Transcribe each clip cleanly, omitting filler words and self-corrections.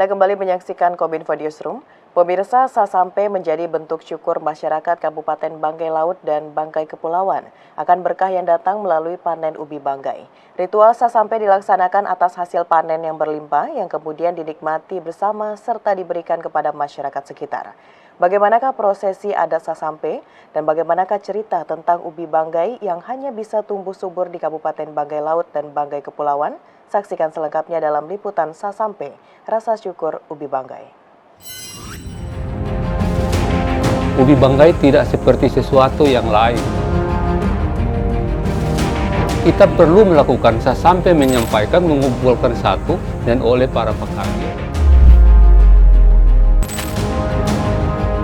Anda kembali menyaksikan Kominfo Newsroom. Pemirsa, Sasampe menjadi bentuk syukur masyarakat Kabupaten Banggai Laut dan Banggai Kepulauan akan berkah yang datang melalui panen ubi Banggai. Ritual Sasampe dilaksanakan atas hasil panen yang berlimpah yang kemudian dinikmati bersama serta diberikan kepada masyarakat sekitar. Bagaimanakah prosesi adat Sasampe dan bagaimanakah cerita tentang ubi Banggai yang hanya bisa tumbuh subur di Kabupaten Banggai Laut dan Banggai Kepulauan? Saksikan selengkapnya dalam liputan Sasampe, Rasa Syukur Ubi Banggai. Ubi Banggai tidak seperti sesuatu yang lain. Kita perlu melakukan Sasampe menyampaikan, mengumpulkan satu dan oleh para pekarya.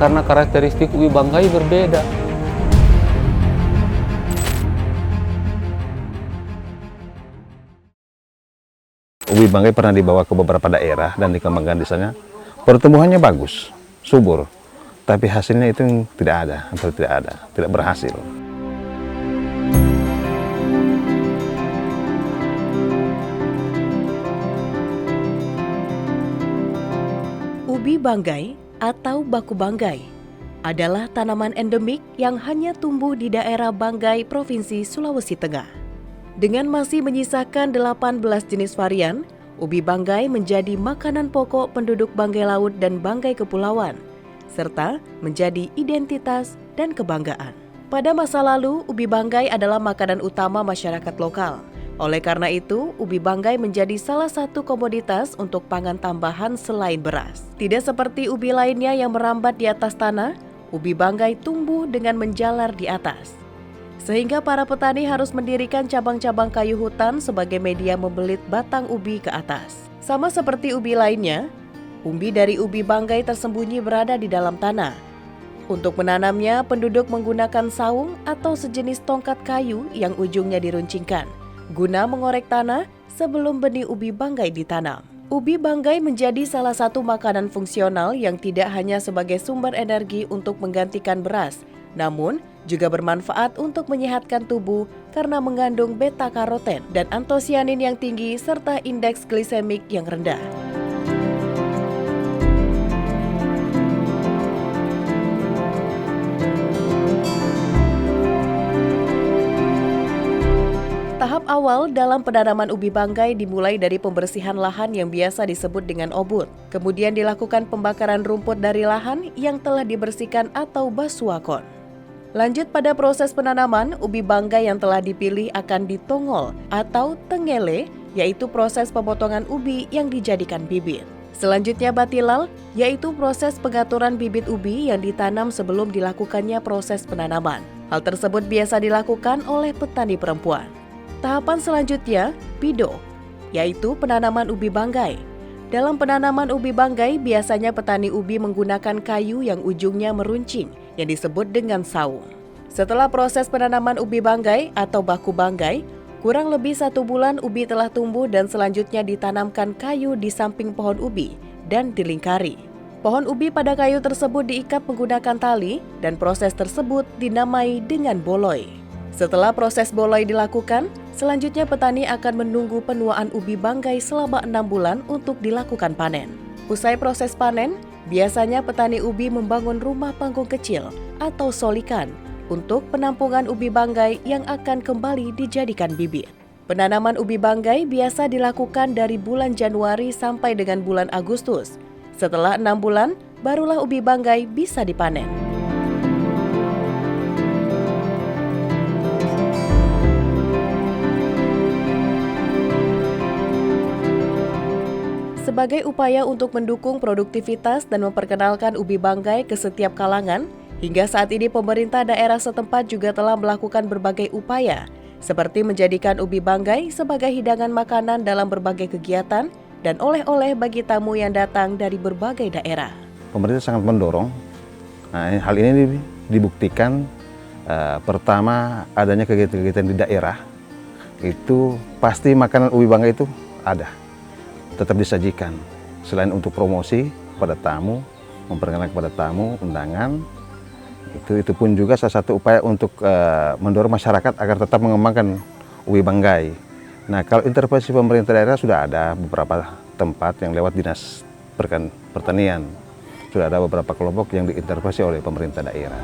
Karena karakteristik ubi Banggai berbeda. Ubi Banggai pernah dibawa ke beberapa daerah dan dikembangkan di sana. Pertumbuhannya bagus, subur, tapi hasilnya itu tidak ada, tidak berhasil. Ubi Banggai atau baku Banggai adalah tanaman endemik yang hanya tumbuh di daerah Banggai, Provinsi Sulawesi Tengah. Dengan masih menyisakan 18 jenis varian, ubi Banggai menjadi makanan pokok penduduk Banggai Laut dan Banggai Kepulauan, serta menjadi identitas dan kebanggaan. Pada masa lalu, ubi Banggai adalah makanan utama masyarakat lokal. Oleh karena itu, ubi Banggai menjadi salah satu komoditas untuk pangan tambahan selain beras. Tidak seperti ubi lainnya yang merambat di atas tanah, ubi Banggai tumbuh dengan menjalar di atas. Sehingga para petani harus mendirikan cabang-cabang kayu hutan sebagai media membelit batang ubi ke atas. Sama seperti ubi lainnya, umbi dari ubi Banggai tersembunyi berada di dalam tanah. Untuk menanamnya, penduduk menggunakan saung atau sejenis tongkat kayu yang ujungnya diruncingkan, guna mengorek tanah sebelum benih ubi Banggai ditanam. Ubi Banggai menjadi salah satu makanan fungsional yang tidak hanya sebagai sumber energi untuk menggantikan beras, namun juga bermanfaat untuk menyehatkan tubuh karena mengandung beta-karoten dan antosianin yang tinggi serta indeks glisemik yang rendah. Tahap awal dalam penanaman ubi Banggai dimulai dari pembersihan lahan yang biasa disebut dengan obut. Kemudian dilakukan pembakaran rumput dari lahan yang telah dibersihkan atau basuakon. Lanjut pada proses penanaman, ubi Banggai yang telah dipilih akan ditongol atau tengele, yaitu proses pemotongan ubi yang dijadikan bibit. Selanjutnya batilal, yaitu proses pengaturan bibit ubi yang ditanam sebelum dilakukannya proses penanaman. Hal tersebut biasa dilakukan oleh petani perempuan. Tahapan selanjutnya, bido, yaitu penanaman ubi Banggai. Dalam penanaman ubi Banggai, biasanya petani ubi menggunakan kayu yang ujungnya meruncing, yang disebut dengan saung. Setelah proses penanaman ubi Banggai atau baku Banggai, kurang lebih 1 bulan ubi telah tumbuh dan selanjutnya ditanamkan kayu di samping pohon ubi dan dilingkari. Pohon ubi pada kayu tersebut diikat menggunakan tali dan proses tersebut dinamai dengan boloi. Setelah proses boloi dilakukan, selanjutnya petani akan menunggu penuaan ubi Banggai selama 6 bulan untuk dilakukan panen. Usai proses panen, biasanya petani ubi membangun rumah panggung kecil atau solikan untuk penampungan ubi Banggai yang akan kembali dijadikan bibit. Penanaman ubi Banggai biasa dilakukan dari bulan Januari sampai dengan bulan Agustus. Setelah 6 bulan, barulah ubi Banggai bisa dipanen. Sebagai upaya untuk mendukung produktivitas dan memperkenalkan ubi Banggai ke setiap kalangan, hingga saat ini pemerintah daerah setempat juga telah melakukan berbagai upaya, seperti menjadikan ubi Banggai sebagai hidangan makanan dalam berbagai kegiatan dan oleh-oleh bagi tamu yang datang dari berbagai daerah. Pemerintah sangat mendorong. Nah, hal ini dibuktikan pertama adanya kegiatan-kegiatan di daerah, itu pasti makanan ubi Banggai itu ada. Tetap disajikan. Selain untuk promosi pada tamu, memperkenalkan kepada tamu, undangan, itu pun juga salah satu upaya untuk mendorong masyarakat agar tetap mengembangkan ubi Banggai. Nah, kalau intervensi pemerintah daerah sudah ada beberapa tempat yang lewat dinas pertanian. Sudah ada beberapa kelompok yang diintervensi oleh pemerintah daerah.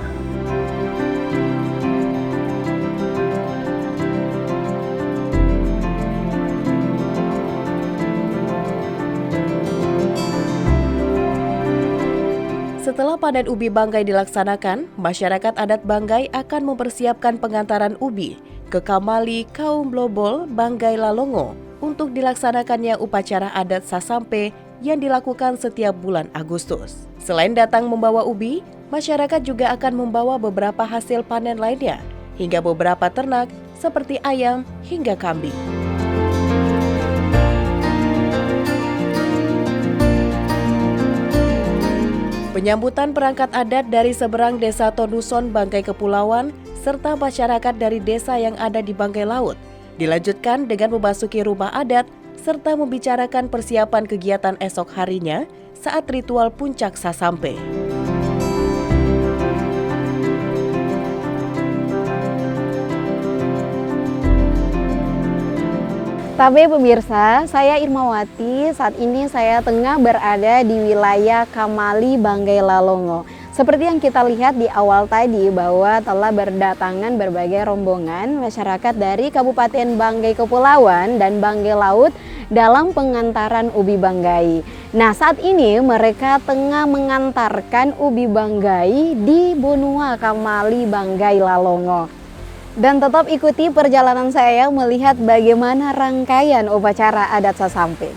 Setelah panen ubi banggai dilaksanakan, masyarakat adat Banggai akan mempersiapkan pengantaran ubi ke Kamali kaum Blobol Banggai Lalongo untuk dilaksanakannya upacara adat Sasampe yang dilakukan setiap bulan Agustus. Selain datang membawa ubi, masyarakat juga akan membawa beberapa hasil panen lainnya, hingga beberapa ternak seperti ayam hingga kambing. Penyambutan perangkat adat dari seberang desa Tonuson Banggai Kepulauan serta masyarakat dari desa yang ada di Banggai Laut dilanjutkan dengan memasuki rumah adat serta membicarakan persiapan kegiatan esok harinya saat ritual puncak Sasampe. Tabe pemirsa, saya Irmawati. Saat ini saya tengah berada di wilayah Kamali Banggai Lalongo. Seperti yang kita lihat di awal tadi bahwa telah berdatangan berbagai rombongan masyarakat dari Kabupaten Banggai Kepulauan dan Banggai Laut dalam pengantaran ubi banggai. Nah, saat ini mereka tengah mengantarkan ubi banggai di Bonua Kamali Banggai Lalongo. Dan tetap ikuti perjalanan saya melihat bagaimana rangkaian upacara adat Sasampe.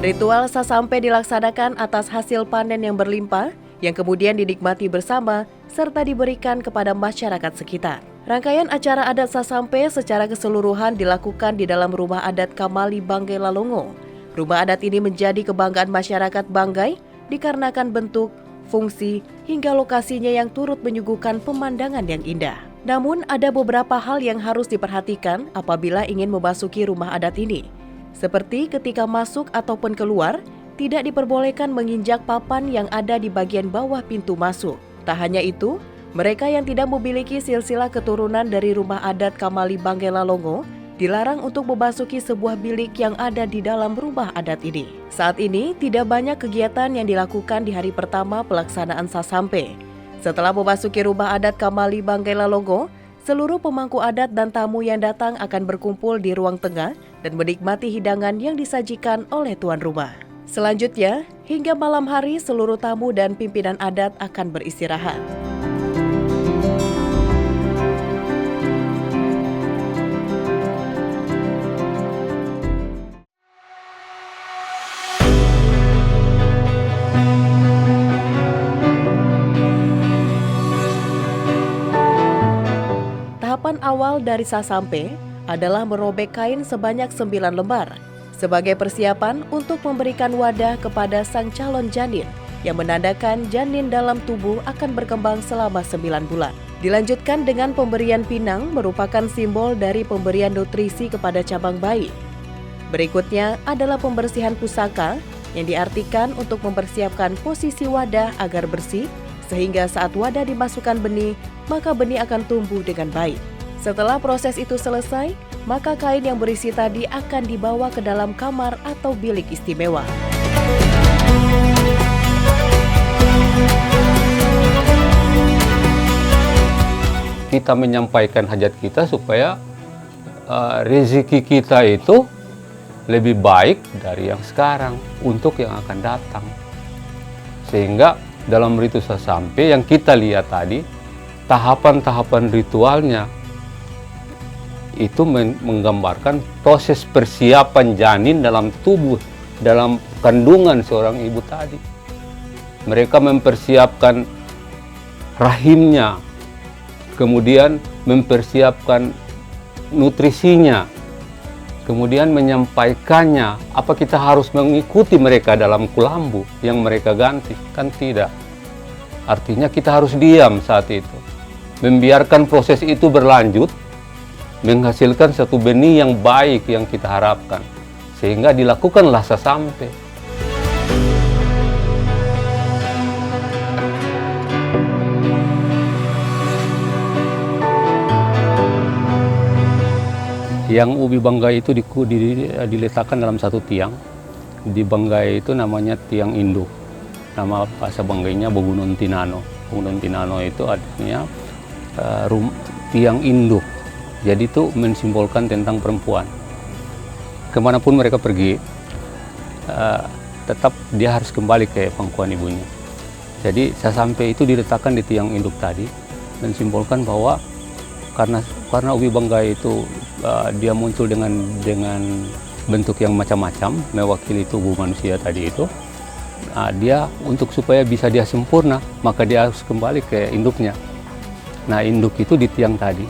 Ritual Sasampe dilaksanakan atas hasil panen yang berlimpah, yang kemudian dinikmati bersama serta diberikan kepada masyarakat sekitar. Rangkaian acara adat Sasampe secara keseluruhan dilakukan di dalam rumah adat Kamali Banggai Lalongo. Rumah adat ini menjadi kebanggaan masyarakat Banggai dikarenakan bentuk, fungsi, hingga lokasinya yang turut menyuguhkan pemandangan yang indah. Namun ada beberapa hal yang harus diperhatikan apabila ingin memasuki rumah adat ini. Seperti ketika masuk ataupun keluar, tidak diperbolehkan menginjak papan yang ada di bagian bawah pintu masuk. Tak hanya itu, mereka yang tidak memiliki silsilah keturunan dari rumah adat Kamali Banggai Lalongo dilarang untuk memasuki sebuah bilik yang ada di dalam rumah adat ini. Saat ini tidak banyak kegiatan yang dilakukan di hari pertama pelaksanaan Sasampe. Setelah memasuki rumah adat Kamali Banggai Lalongo, seluruh pemangku adat dan tamu yang datang akan berkumpul di ruang tengah dan menikmati hidangan yang disajikan oleh tuan rumah. Selanjutnya, hingga malam hari seluruh tamu dan pimpinan adat akan beristirahat. Tahapan awal dari Sasampe adalah merobek kain sebanyak 9 lembar sebagai persiapan untuk memberikan wadah kepada sang calon janin yang menandakan janin dalam tubuh akan berkembang selama 9 bulan. Dilanjutkan dengan pemberian pinang merupakan simbol dari pemberian nutrisi kepada cabang bayi. Berikutnya adalah pembersihan pusaka yang diartikan untuk mempersiapkan posisi wadah agar bersih sehingga saat wadah dimasukkan benih, maka benih akan tumbuh dengan baik. Setelah proses itu selesai, maka kain yang berisi tadi akan dibawa ke dalam kamar atau bilik istimewa. Kita menyampaikan hajat kita supaya rezeki kita itu lebih baik dari yang sekarang untuk yang akan datang. Sehingga dalam ritus Sasampe yang kita lihat tadi, tahapan-tahapan ritualnya itu menggambarkan proses persiapan janin dalam tubuh, dalam kandungan seorang ibu tadi. Mereka mempersiapkan rahimnya, kemudian mempersiapkan nutrisinya, kemudian menyampaikannya. Apa kita harus mengikuti mereka dalam kulambu yang mereka ganti? Kan tidak. Artinya kita harus diam saat itu, membiarkan proses itu berlanjut, menghasilkan satu benih yang baik yang kita harapkan, sehingga dilakukanlah Sasampe. Yang ubi banggai itu diletakkan dalam satu tiang. Di Banggai itu namanya tiang induk. Nama bahasa Banggainya Bogunun Tinano. Bogunun Tinano itu artinya tiang induk. Jadi itu mensimbolkan tentang perempuan. Kemanapun mereka pergi, tetap dia harus kembali ke pangkuan ibunya. Jadi sasampai itu diletakkan di tiang induk tadi, mensimbolkan bahwa karena ubi banggai itu dia muncul dengan bentuk yang macam-macam, mewakili tubuh manusia tadi itu, dia untuk supaya bisa dia sempurna, maka dia harus kembali ke induknya. Nah, induk itu di tiang tadi.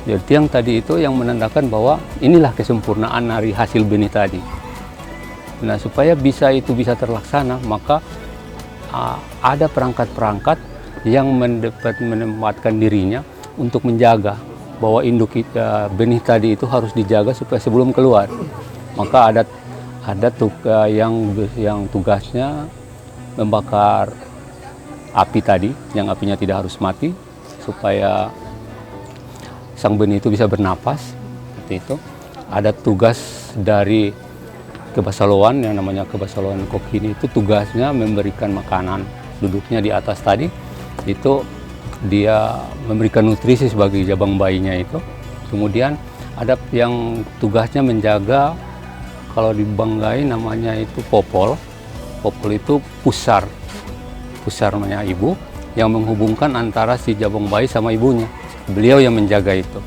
Jadi tiang tadi itu yang menandakan bahwa inilah kesempurnaan dari hasil benih tadi. Nah, supaya bisa terlaksana, maka ada perangkat-perangkat yang menempatkan dirinya untuk menjaga bahwa induk benih tadi itu harus dijaga supaya sebelum keluar. Maka ada yang tugasnya membakar api tadi, yang apinya tidak harus mati, supaya sang benih itu bisa bernapas. Seperti itu. Ada tugas dari kebasaluan yang namanya kebasaluan kokini, itu tugasnya memberikan makanan. Duduknya di atas tadi, itu dia memberikan nutrisi sebagai jabang bayinya itu. Kemudian ada yang tugasnya menjaga, kalau di Banggai namanya itu popol. Popol itu pusar namanya ibu, yang menghubungkan antara si jabang bayi sama ibunya. Beliau yang menjaga itu.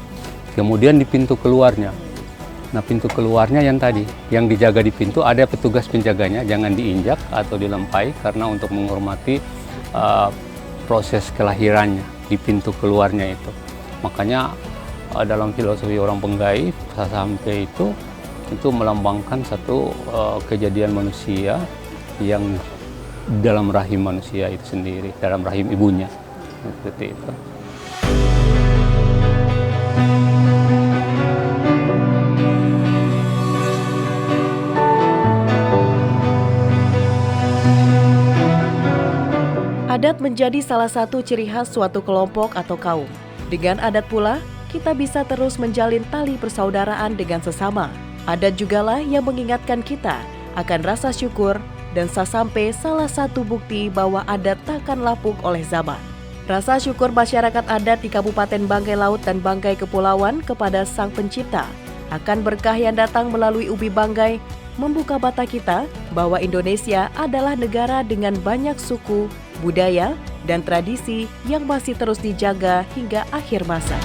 Kemudian di pintu keluarnya. Nah, pintu keluarnya yang tadi, yang dijaga di pintu, ada petugas penjaganya, jangan diinjak atau dilempai, karena untuk menghormati proses kelahirannya di pintu keluarnya itu. Makanya dalam filosofi orang Banggai, sasampai itu melambangkan satu kejadian manusia yang dalam rahim manusia itu sendiri, dalam rahim ibunya. Seperti itu. Adat menjadi salah satu ciri khas suatu kelompok atau kaum. Dengan adat pula, kita bisa terus menjalin tali persaudaraan dengan sesama. Adat jugalah yang mengingatkan kita akan rasa syukur dan sasampai salah satu bukti bahwa adat takkan lapuk oleh zaman. Rasa syukur masyarakat adat di Kabupaten Banggai Laut dan Banggai Kepulauan kepada Sang Pencipta akan berkah yang datang melalui ubi banggai membuka mata kita bahwa Indonesia adalah negara dengan banyak suku, budaya, dan tradisi yang masih terus dijaga hingga akhir masa.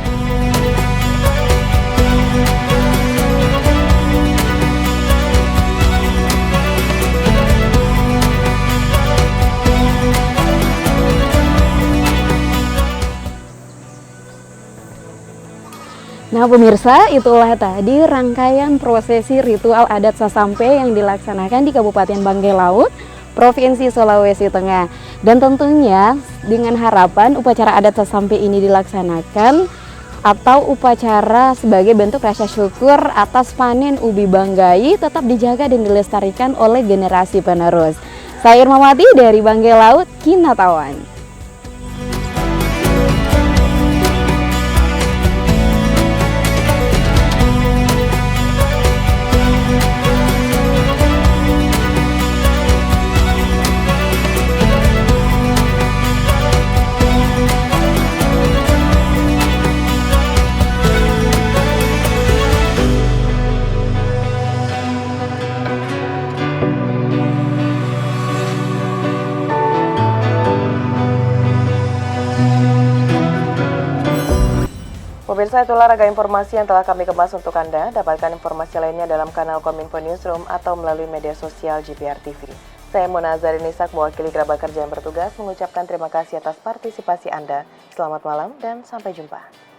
Nah pemirsa, itulah tadi rangkaian prosesi ritual adat Sasampe yang dilaksanakan di Kabupaten Banggai Laut, Provinsi Sulawesi Tengah. Dan tentunya dengan harapan upacara adat Sasampe ini dilaksanakan atau upacara sebagai bentuk rasa syukur atas panen ubi banggai tetap dijaga dan dilestarikan oleh generasi penerus. Saya Irmawati dari Banggai Laut, Kinatawan. Pemirsa, itulah ragam informasi yang telah kami kemas untuk Anda. Dapatkan informasi lainnya dalam kanal Kominfo Newsroom atau melalui media sosial GBR TV. Saya Mona Zarinisak, mewakili kerabat kerja yang bertugas, mengucapkan terima kasih atas partisipasi Anda. Selamat malam dan sampai jumpa.